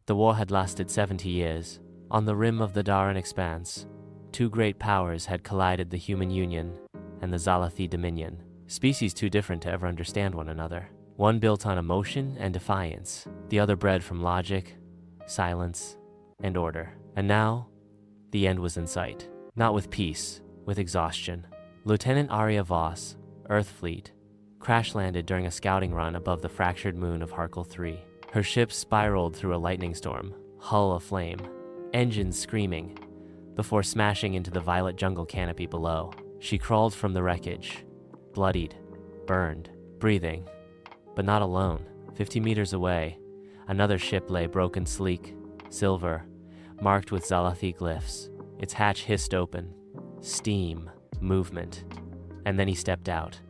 The war had lasted 70 years. On the rim of the Daran expanse, two great powers had collided: the human union and the Xalathi dominion. Species too different to ever understand one another. One built on emotion and defiance, the other bred from logic, silence, and order. And now, the end was in sight. Not with peace, with exhaustion. Lieutenant Arya Voss, Earth Fleet, crash-landed during a scouting run above the fractured moon of Harkle 3. Her ship spiraled through a lightning storm, hull aflame, engines screaming, before smashing into the violet jungle canopy below. She crawled from the wreckage, bloodied, burned, breathing, but not alone. 50 meters away, another ship lay broken, sleek, silver, marked with Xalathi glyphs. Its hatch hissed open. Steam, movement. And then he stepped out.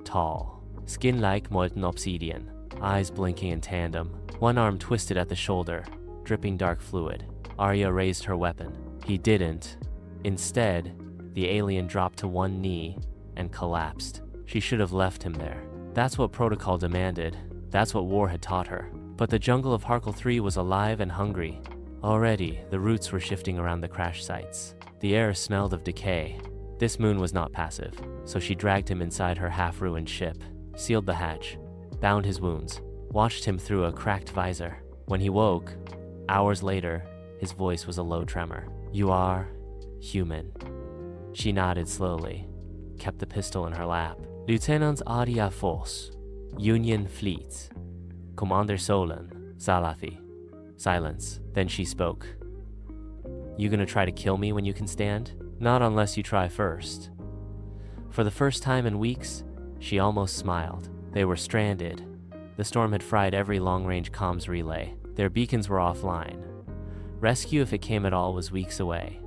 Tall, skin like molten obsidian, eyes blinking in tandem, one arm twisted at the shoulder, dripping dark fluid. Arya raised her weapon. He didn't. Instead, the alien dropped to one knee and collapsed. She should have left him there. That's what protocol demanded. That's what war had taught her. But the jungle of Harkle 3 was alive and hungry. Already, the roots were shifting around the crash sites. The air smelled of decay. This moon was not passive, so she dragged him inside her half-ruined ship, sealed the hatch, bound his wounds, watched him through a cracked visor. When he woke, hours later, his voice was a low tremor. "You are human." She nodded slowly, kept the pistol in her lap. "Lieutenant Arya Voss, Union Fleet. Commander Solon, Xalathi." Silence. Then she spoke. "You gonna try to kill me when you can stand? Not unless you try first." For the first time in weeks, she almost smiled. They were stranded. The storm had fried every long-range comms relay. Their beacons were offline. Rescue, if it came at all, was weeks away.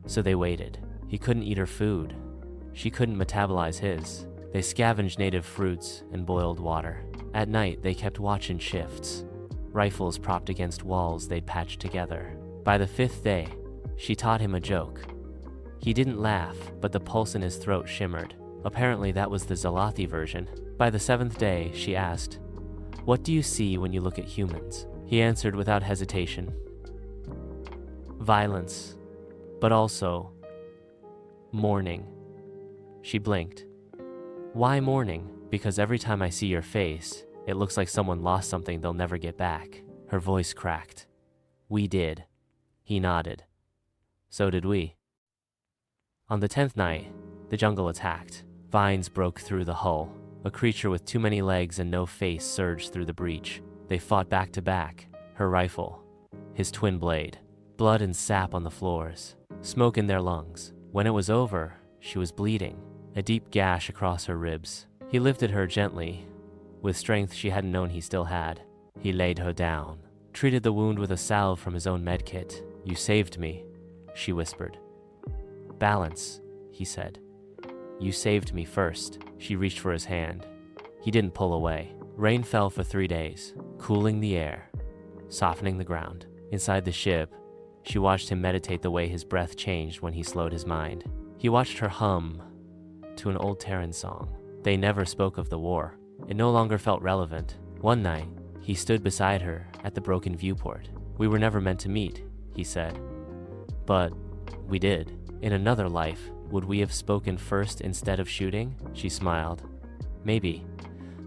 So they waited. He couldn't eat her food. She couldn't metabolize his. They scavenged native fruits and boiled water. At night, they kept watch in shifts, rifles propped against walls they'd patched together. By the 5th day, she taught him a joke. He didn't laugh, but the pulse in his throat shimmered. Apparently that was the Xalathi version. By the 7th day, she asked, "What do you see when you look at humans?" He answered without hesitation. "Violence, but also mourning." She blinked. "Why mourning?" "Because every time I see your face, it looks like someone lost something they'll never get back." Her voice cracked. "We did." He nodded. "So did we." On the 10th night, the jungle attacked. Vines broke through the hull. A creature with too many legs and no face surged through the breach. They fought back to back. Her rifle, his twin blade. Blood and sap on the floors. Smoke in their lungs. When it was over, she was bleeding. A deep gash across her ribs. He lifted her gently, with strength she hadn't known he still had. He laid her down, treated the wound with a salve from his own medkit. "You saved me," she whispered. "Balance," he said. "You saved me first." She reached for his hand. He didn't pull away. Rain fell for 3 days, cooling the air, softening the ground. Inside the ship, she watched him meditate the way his breath changed when he slowed his mind. He watched her hum to an old Terran song. They never spoke of the war. It no longer felt relevant. One night, he stood beside her at the broken viewport. "We were never meant to meet," he said. "But we did. In another life, would we have spoken first instead of shooting?" She smiled. "Maybe.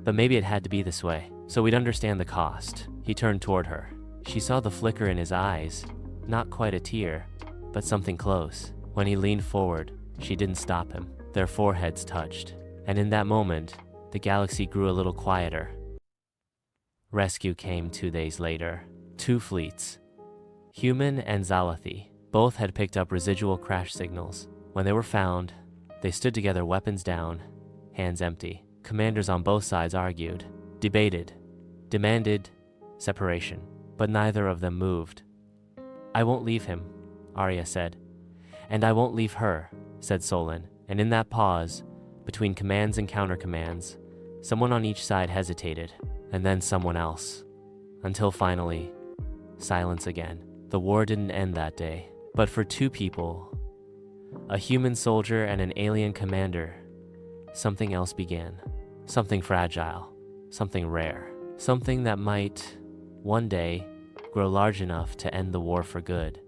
But maybe it had to be this way, so we'd understand the cost." He turned toward her. She saw the flicker in his eyes. Not quite a tear, but something close. When he leaned forward, she didn't stop him. Their foreheads touched. And in that moment, the galaxy grew a little quieter. Rescue came 2 days later. 2 fleets, human and Xalathi. Both had picked up residual crash signals. When they were found, they stood together, weapons down, hands empty. Commanders on both sides argued, debated, demanded separation, but neither of them moved. "I won't leave him," Arya said. "And I won't leave her," said Solon. And in that pause, between commands and countercommands, someone on each side hesitated, and then someone else. Until finally, silence again. The war didn't end that day. But for 2 people, a human soldier and an alien commander, something else began. Something fragile, something rare, something that might, one day, grow large enough to end the war for good.